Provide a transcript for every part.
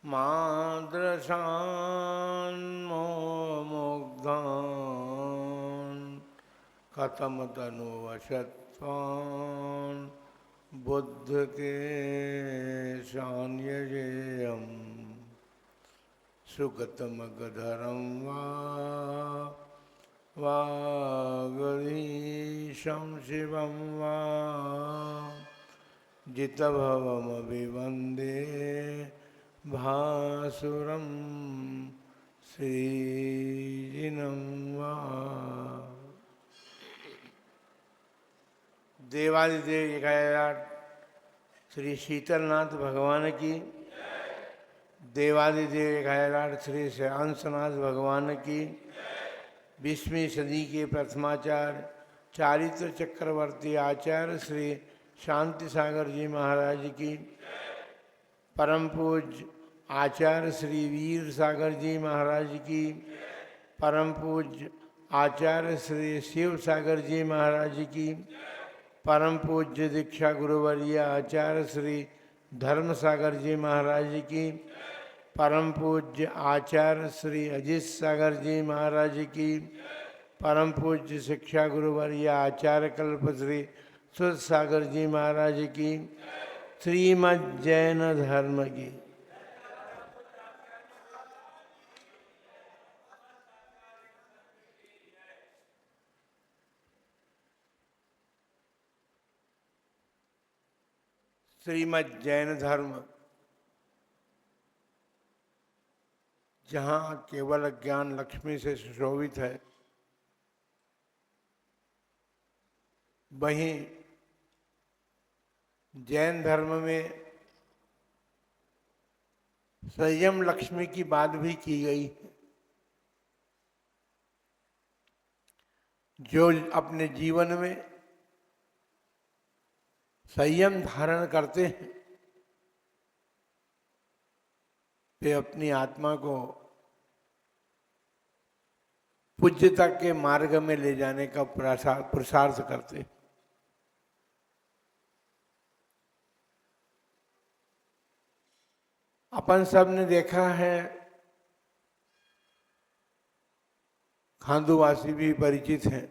मादृशान् मुग्धान् कथम तनुवशत्वान् बुद्ध के शान्यजेयम् सुगतमगधरं वा गरीशं शिवं वा जितभवमभिवन्दे भासुरं श्रीजिनं वा। देवादिदेव एकायराट श्री शीतलनाथ भगवान की, देवादिदेव एकायराट श्री अंशनाथ भगवान की, 20वीं सदी के प्रथमाचार्य चारित्र चक्रवर्ती आचार्य श्री शांति सागर जी महाराज की, परम पूज्य आचार्य श्री वीर सागर जी महाराज की, परम पूज्य आचार्य श्री शिव सागर जी महाराज की, परम पूज्य दीक्षा गुरुवर्य आचार्य श्री धर्म सागर जी महाराज की, परम पूज्य आचार्य श्री अजीत सागर जी महाराज की, परम पूज्य शिक्षा गुरुवर्य आचार्य कल्प श्री सुध सागर जी महाराज की, श्रीमद् जैन धर्म की। श्रीमद् जैन धर्म जहाँ केवल ज्ञान लक्ष्मी से सुशोभित है, वहीं जैन धर्म में संयम लक्ष्मी की बात भी की गई है। जो अपने जीवन में संयम धारण करते हैं वे अपनी आत्मा को पूज्यता के मार्ग में ले जाने का पुरुषार्थ करते हैं। अपन सब ने देखा है, खांडूवासी भी परिचित हैं,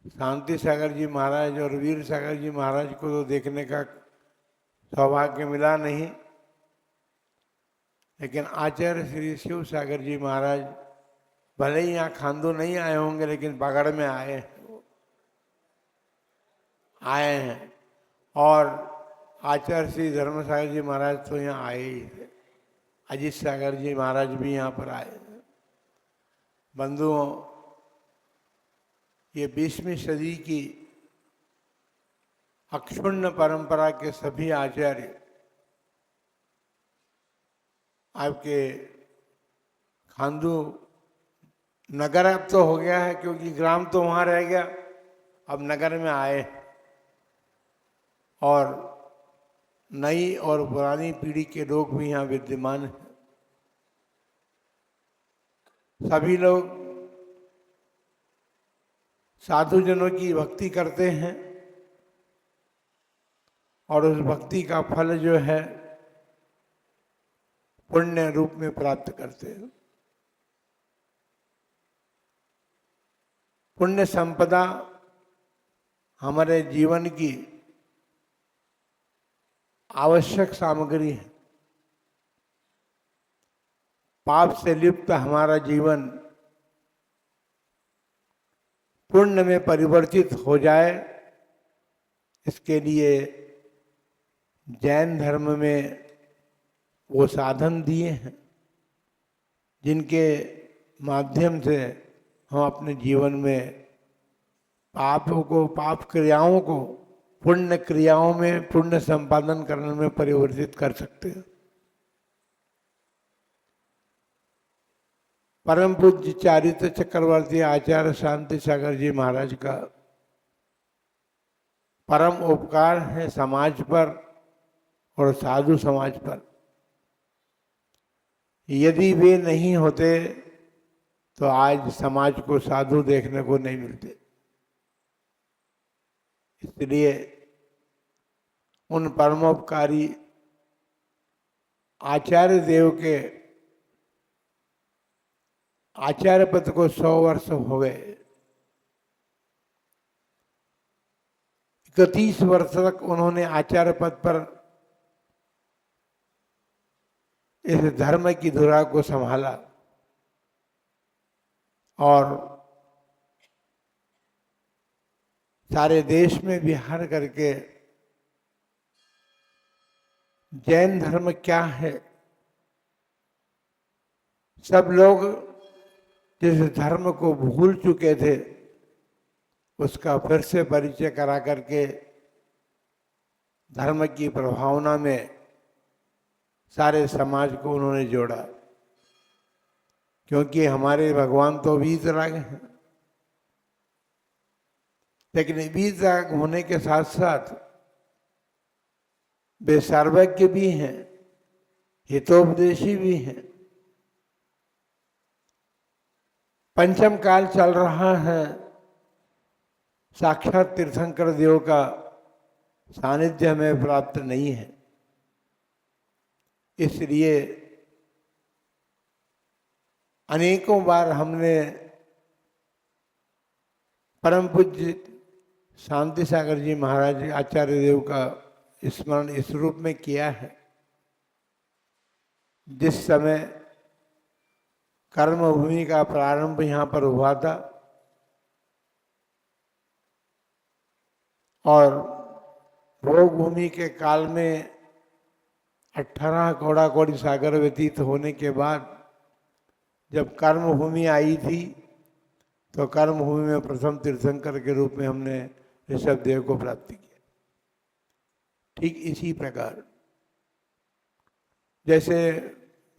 शांति सागर जी महाराज और वीर सागर जी महाराज को तो देखने का सौभाग्य मिला नहीं, लेकिन आचार्य श्री शिव सागर जी महाराज भले ही यहाँ खांडू नहीं आए होंगे, लेकिन बागड़ में आए हैं। और आचार्य श्री धर्म सागर जी महाराज तो यहाँ आए ही थे, अजीत सागर जी महाराज भी यहाँ पर आए। बंधुओं, ये 20वीं सदी की अक्षुण्ण परंपरा के सभी आचार्य आपके खांडू नगर अब तो हो गया है, क्योंकि ग्राम तो वहाँ रह गया, अब नगर में आए और नई और पुरानी पीढ़ी के लोग भी यहाँ विद्यमान हैं। सभी लोग साधुजनों की भक्ति करते हैं और उस भक्ति का फल जो है पुण्य रूप में प्राप्त करते हैं। पुण्य संपदा हमारे जीवन की आवश्यक सामग्री है। पाप से लिप्त हमारा जीवन पुण्य में परिवर्तित हो जाए, इसके लिए जैन धर्म में वो साधन दिए हैं जिनके माध्यम से हम अपने जीवन में पाप क्रियाओं को पुण्य क्रियाओं में पुण्य संपादन करने में परिवर्तित कर सकते हैं। परम पूज्य चारित्र चक्रवर्ती आचार्य शांति सागर जी महाराज का परम उपकार है समाज पर और साधु समाज पर। यदि वे नहीं होते तो आज समाज को साधु देखने को नहीं मिलते। इसलिए उन परमोपकारी आचार्य देव के आचार्य पद को 100 वर्ष हो गए। 31 वर्ष तक उन्होंने आचार्य पद पर इस धर्म की धुरा को संभाला और सारे देश में विहार करके जैन धर्म क्या है, सब लोग जिस धर्म को भूल चुके थे उसका फिर से परिचय करा करके धर्म की प्रभावना में सारे समाज को उन्होंने जोड़ा। क्योंकि हमारे भगवान तो वीतराग हैं, लेकिन वीतराग होने के साथ साथ वे सर्वज्ञ भी हैं, हितोपदेशी भी हैं। पंचम काल चल रहा है, साक्षात तीर्थंकर देव का सानिध्य हमें प्राप्त नहीं है। इसलिए अनेकों बार हमने परम पूज्य शांति सागर जी महाराज आचार्य देव का स्मरण इस रूप में किया है। जिस समय कर्मभूमि का प्रारंभ यहाँ पर हुआ था और भोग भूमि के काल में 18 कौड़ा कौड़ी सागर व्यतीत होने के बाद जब कर्मभूमि आई थी तो कर्मभूमि में प्रथम तीर्थंकर के रूप में हमने ऋषभ देव को प्राप्त किया। ठीक इसी प्रकार जैसे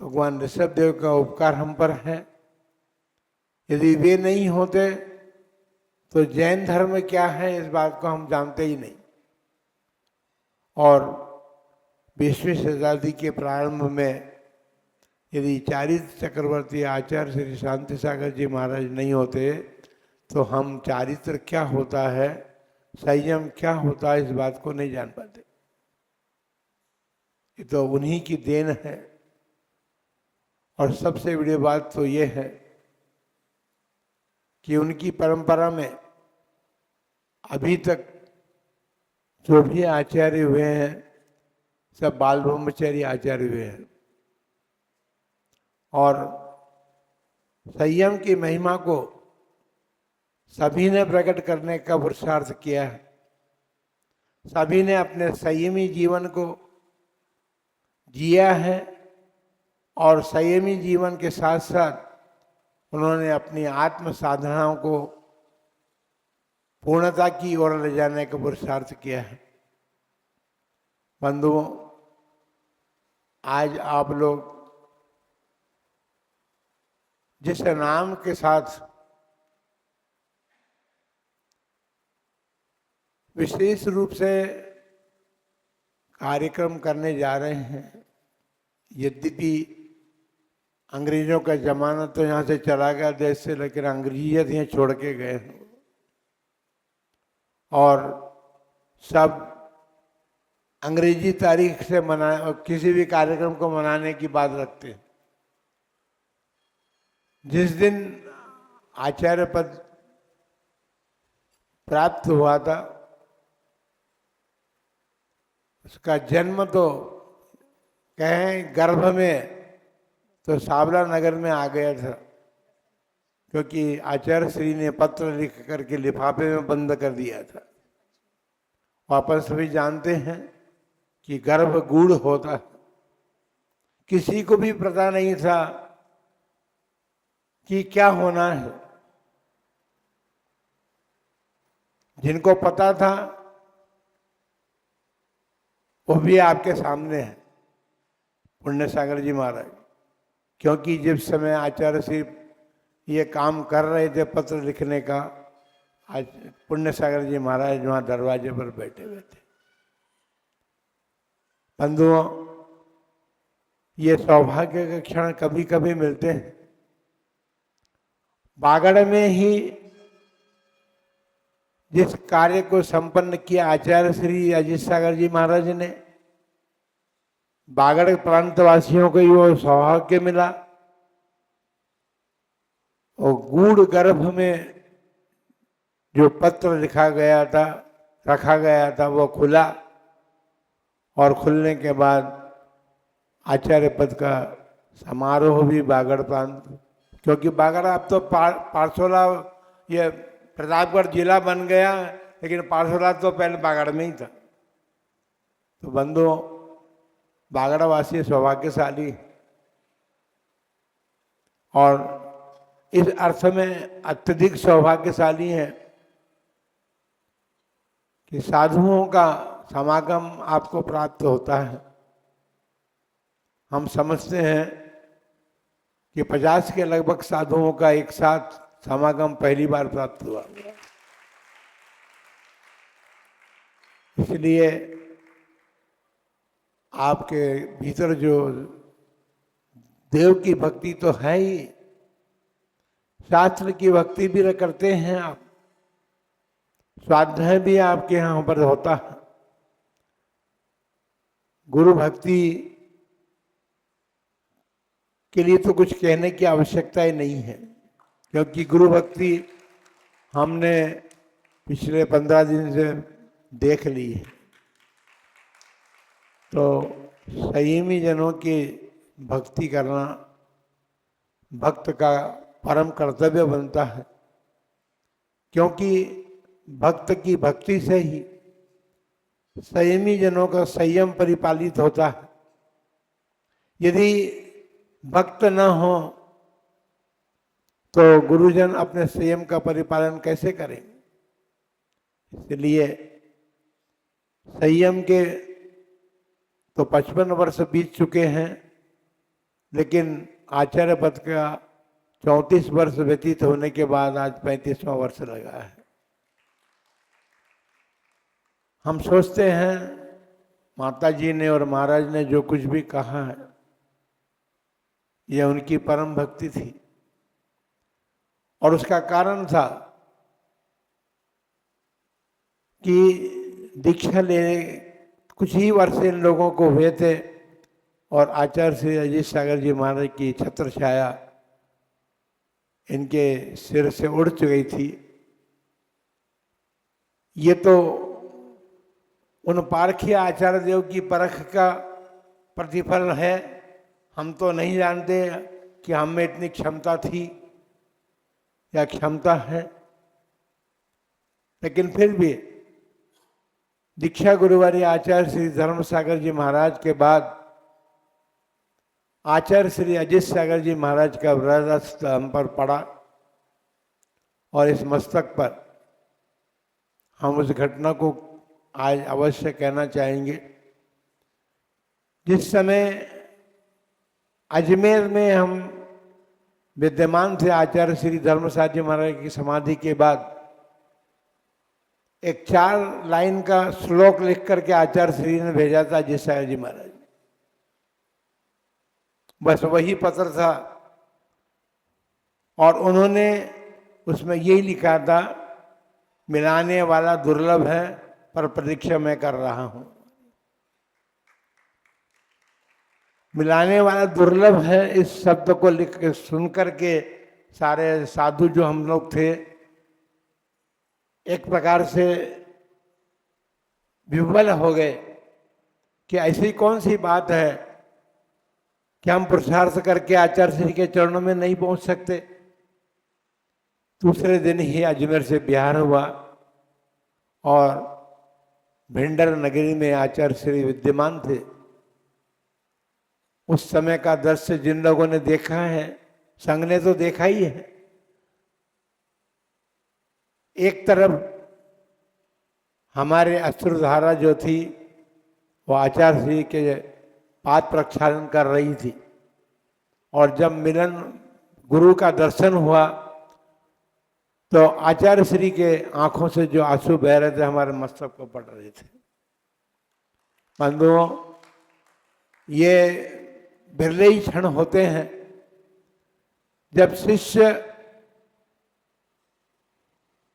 भगवान ऋषभ देव का उपकार हम पर है, यदि वे नहीं होते तो जैन धर्म क्या है इस बात को हम जानते ही नहीं। और 20वीं शताब्दी के प्रारंभ में यदि चारित्र चक्रवर्ती आचार्य श्री शांति सागर जी महाराज नहीं होते तो हम चारित्र क्या होता है, संयम क्या होता है, इस बात को नहीं जान पाते। ये तो उन्हीं की देन है। और सबसे बड़ी बात तो ये है कि उनकी परंपरा में अभी तक जो भी आचार्य हुए हैं सब बाल ब्रह्मचारी आचार्य हुए हैं। और संयम की महिमा को सभी ने प्रकट करने का पुरुषार्थ किया है। सभी ने अपने संयमी जीवन को जिया है और संयमी जीवन के साथ साथ उन्होंने अपनी आत्म साधनाओं को पूर्णता की ओर ले जाने का पुरुषार्थ किया है। बंधुओं, आज आप लोग जिस नाम के साथ विशेष रूप से कार्यक्रम करने जा रहे हैं, यद्यपि अंग्रेजों का जमाना तो यहाँ से चला गया देश से, लेकिन अंग्रेजियत यहाँ छोड़ के गए हैं और सब अंग्रेजी तारीख से किसी भी कार्यक्रम को मनाने की बात रखते हैं। जिस दिन आचार्य पद प्राप्त हुआ था उसका जन्म तो कहें गर्भ में तो सावला नगर में आ गया था, क्योंकि आचार्य श्री ने पत्र लिख करके लिफाफे में बंद कर दिया था। वापस सभी जानते हैं कि गर्भ गूढ़ होता है, किसी को भी पता नहीं था कि क्या होना है। जिनको पता था वो भी आपके सामने है, पुण्य सागर जी महाराज। क्योंकि जिस समय आचार्य श्री ये काम कर रहे थे पत्र लिखने का, आज पुण्य सागर जी महाराज वहाँ दरवाजे पर बैठे हुए थे। बंधुओं, ये सौभाग्य के क्षण कभी कभी मिलते हैं। बागड़ में ही जिस कार्य को संपन्न किया आचार्य श्री अजीत सागर जी महाराज ने, बागड़ प्रांत वासियों को वो सौभाग्य मिला और गूढ़ गर्भ में जो पत्र लिखा गया था, रखा गया था, वो खुला और खुलने के बाद आचार्य पद का समारोह भी बागड़ प्रांत, क्योंकि बागड़ अब तो पारसोला ये प्रतापगढ़ जिला बन गया, लेकिन पारसोला तो पहले बागड़ में ही था। तो बंधुओं, बागड़वासी सौभाग्यशाली और इस अर्थ में अत्यधिक सौभाग्यशाली है कि साधुओं का समागम आपको प्राप्त होता है। हम समझते हैं कि 50 के लगभग साधुओं का एक साथ समागम पहली बार प्राप्त हुआ, इसलिए आपके भीतर जो देव की भक्ति तो है ही, शास्त्र की भक्ति भी करते हैं आप, स्वाध्याय भी आपके यहाँ पर होता है। गुरु भक्ति के लिए तो कुछ कहने की आवश्यकता ही नहीं है, क्योंकि गुरु भक्ति हमने पिछले 15 दिन से देख ली है। तो संयमी जनों की भक्ति करना भक्त का परम कर्तव्य बनता है, क्योंकि भक्त की भक्ति से ही संयमी जनों का संयम परिपालित होता है। यदि भक्त न हो तो गुरुजन अपने संयम का परिपालन कैसे करें? इसलिए संयम के तो 55 वर्ष बीत चुके हैं, लेकिन आचार्य पद का 34 वर्ष व्यतीत होने के बाद आज 35वां वर्ष लगा है। हम सोचते हैं माता जी ने और महाराज ने जो कुछ भी कहा है, यह उनकी परम भक्ति थी और उसका कारण था कि दीक्षा लेने कुछ ही वर्ष इन लोगों को हुए थे और आचार्य श्री अजीत सागर जी महाराज की छत्र छाया इनके सिर से उड़ चुकी थी। ये तो उन पारखी आचार्य देव की परख का प्रतिफल है। हम तो नहीं जानते कि हम में इतनी क्षमता थी या क्षमता है, लेकिन फिर भी दीक्षा गुरुवारी आचार्य श्री धर्म सागर जी महाराज के बाद आचार्य श्री अजीत सागर जी महाराज का वृहस्थ हम पर पड़ा और इस मस्तक पर हम उस घटना को आज अवश्य कहना चाहेंगे। जिस समय अजमेर में हम विद्यमान थे, आचार्य श्री धर्मसाद जी महाराज की समाधि के बाद एक 4 लाइन का श्लोक लिख करके आचार्य श्री ने भेजा था अजीत सागर जी महाराज। बस वही पत्र था और उन्होंने उसमें यही लिखा था, मिलाने वाला दुर्लभ है पर प्रतीक्षा मैं कर रहा हूं। मिलाने वाला दुर्लभ है, इस शब्द को लिख के सुन करके सारे साधु जो हम लोग थे एक प्रकार से विह्वल हो गए कि ऐसी कौन सी बात है कि हम पुरुषार्थ करके आचार्य श्री के चरणों में नहीं पहुंच सकते। दूसरे दिन ही अजमेर से बिहार हुआ और भिंडर नगरी में आचार्य श्री विद्यमान थे। उस समय का दृश्य जिन लोगों ने देखा है, संघ ने तो देखा ही है। एक तरफ हमारे अश्रुधारा जो थी वो आचार्य श्री के पाद प्रक्षालन कर रही थी और जब मिलन गुरु का दर्शन हुआ तो आचार्य श्री के आंखों से जो आंसू बह रहे थे हमारे मस्तक को पड़ रहे थे। बंधुओं, ये बिरले ही क्षण होते हैं जब शिष्य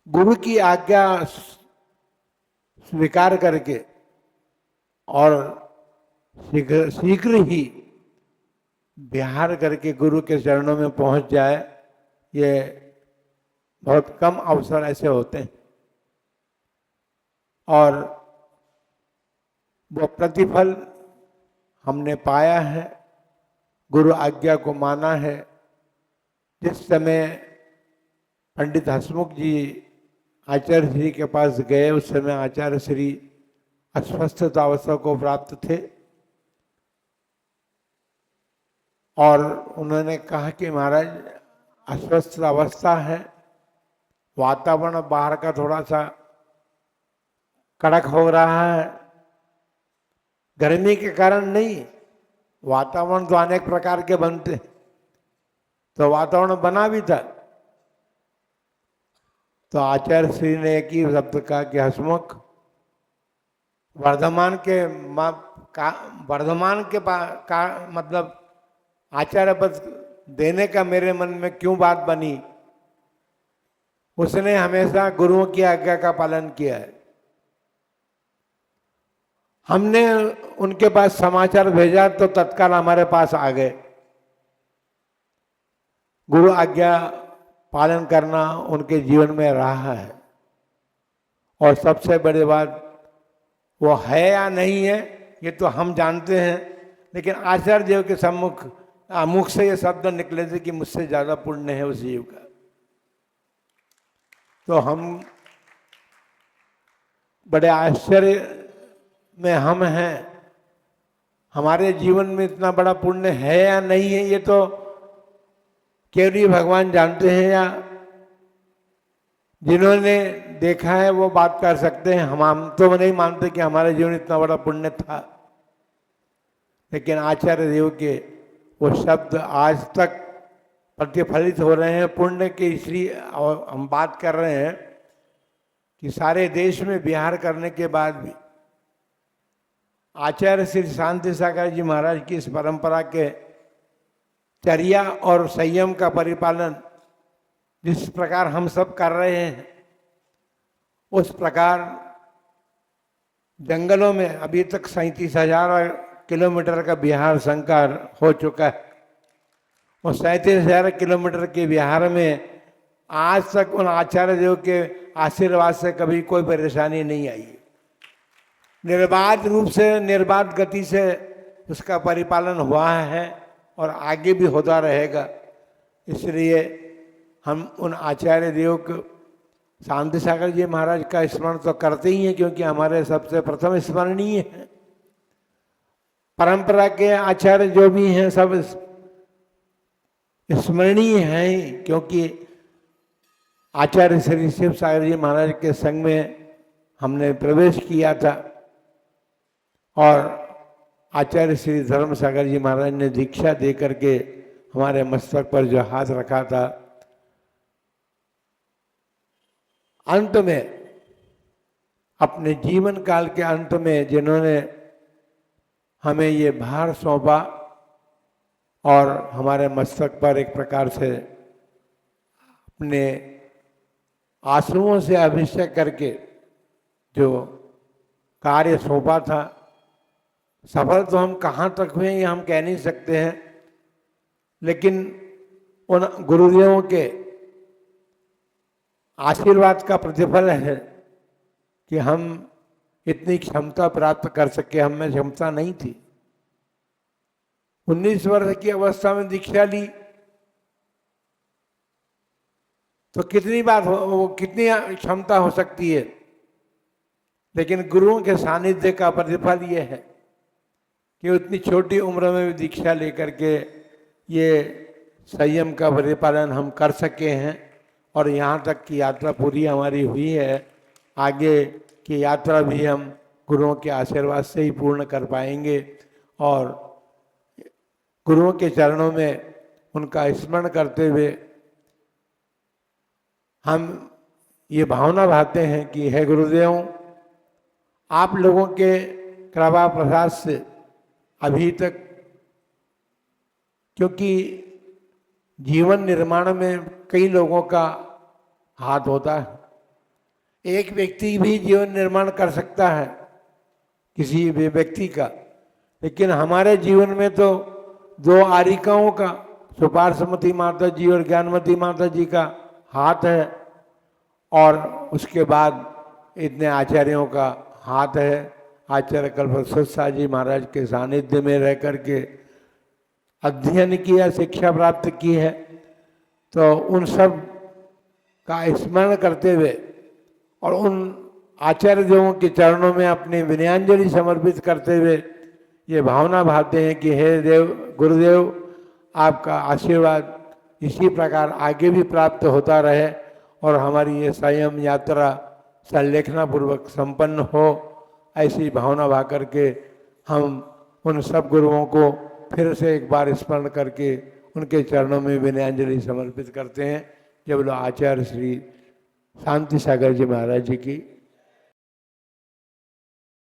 गुरु की आज्ञा स्वीकार करके और शीघ्र शीघ्र ही विहार करके गुरु के चरणों में पहुंच जाए, ये बहुत कम अवसर ऐसे होते हैं। और वो प्रतिफल हमने पाया है, गुरु आज्ञा को माना है। जिस समय पंडित हसमुख जी आचार्य श्री के पास गए, उस समय आचार्य श्री अस्वस्थतावस्था को प्राप्त थे और उन्होंने कहा कि महाराज अस्वस्थ अवस्था है, वातावरण बाहर का थोड़ा सा कड़क हो रहा है, गर्मी के कारण नहीं, वातावरण तो अनेक प्रकार के बनते, तो वातावरण बना भी था। तो आचार्य श्री ने एक ही शब्द कहा कि हसमुख, वर्धमान के मतलब आचार्य पद देने का मेरे मन में क्यों बात बनी? उसने हमेशा गुरुओं की आज्ञा का पालन किया है। हमने उनके पास समाचार भेजा तो तत्काल हमारे पास आ गए। गुरु आज्ञा पालन करना उनके जीवन में रहा है। और सबसे बड़ी बात, वो है या नहीं है ये तो हम जानते हैं, लेकिन आचार्य देव के सम्मुख मुख से ये शब्द निकले थे कि मुझसे ज्यादा पुण्य है उस जीव का। तो हम बड़े आश्चर्य में हम हैं, हमारे जीवन में इतना बड़ा पुण्य है या नहीं है ये तो केवल भगवान जानते हैं, या जिन्होंने देखा है वो बात कर सकते हैं। हम तो नहीं मानते कि हमारे जीवन इतना बड़ा पुण्य था, लेकिन आचार्य देव के वो शब्द आज तक प्रतिफलित हो रहे हैं पुण्य के। इसलिए हम बात कर रहे हैं कि सारे देश में विहार करने के बाद भी आचार्य श्री शांति सागर जी महाराज की इस परंपरा के चर्या और संयम का परिपालन जिस प्रकार हम सब कर रहे हैं, उस प्रकार जंगलों में अभी तक 37,000 किलोमीटर का बिहार संकार हो चुका है। और 37,000 किलोमीटर के बिहार में आज तक उन आचार्य देव के आशीर्वाद से कभी कोई परेशानी नहीं आई। निर्बाध रूप से, निर्बाध गति से उसका परिपालन हुआ है और आगे भी होता रहेगा। इसलिए हम उन आचार्य देव को, शांति सागर जी महाराज का स्मरण तो करते ही हैं, क्योंकि हमारे सबसे प्रथम स्मरणीय है। परंपरा के आचार्य जो भी हैं सब स्मरणीय हैं, क्योंकि आचार्य श्री शिव सागर जी महाराज के संग में हमने प्रवेश किया था और आचार्य श्री धर्म सागर जी महाराज ने दीक्षा दे करके हमारे मस्तक पर जो हाथ रखा था, अंत में अपने जीवन काल के अंत में जिन्होंने हमें ये भार सौंपा और हमारे मस्तक पर एक प्रकार से अपने आंसुओं से अभिषेक करके जो कार्य सौंपा था, सफल तो हम कहाँ तक हुए ये हम कह नहीं सकते हैं, लेकिन उन गुरुदेवों के आशीर्वाद का प्रतिफल है कि हम इतनी क्षमता प्राप्त कर सके। हम में क्षमता नहीं थी। 19 वर्ष की अवस्था में दीक्षा ली तो कितनी बात हो, कितनी क्षमता हो सकती है, लेकिन गुरुओं के सानिध्य का प्रतिफल ये है कि उतनी छोटी उम्र में भी दीक्षा लेकर के ये संयम का परिपालन हम कर सके हैं और यहाँ तक की यात्रा पूरी हमारी हुई है। आगे की यात्रा भी हम गुरुओं के आशीर्वाद से ही पूर्ण कर पाएंगे और गुरुओं के चरणों में उनका स्मरण करते हुए हम ये भावना भाते हैं कि हे गुरुदेव, आप लोगों के कृपा प्रसाद से अभी तक, क्योंकि जीवन निर्माण में कई लोगों का हाथ होता है, एक व्यक्ति भी जीवन निर्माण कर सकता है, किसी भी व्यक्ति का, लेकिन हमारे जीवन में तो दो आरिकाओं का, सुपार्श्वमती माता जी और ज्ञानमती माता जी का हाथ है, और उसके बाद इतने आचार्यों का हाथ है। आचार्य कल्पवृक्ष जी महाराज के सानिध्य में रह करके अध्ययन किया, शिक्षा प्राप्त की है, तो उन सब का स्मरण करते हुए और उन आचार्य देवों के चरणों में अपनी विनयांजलि समर्पित करते हुए ये भावना भावते हैं कि हे देव गुरुदेव, आपका आशीर्वाद इसी प्रकार आगे भी प्राप्त होता रहे और हमारी ये संयम यात्रा संलेखना पूर्वक संपन्न हो। ऐसी भावना भा करके हम उन सब गुरुओं को फिर से एक बार स्मरण करके उनके चरणों में विनयांजलि समर्पित करते हैं। जब आचार्य श्री शांति सागर जी महाराज जी की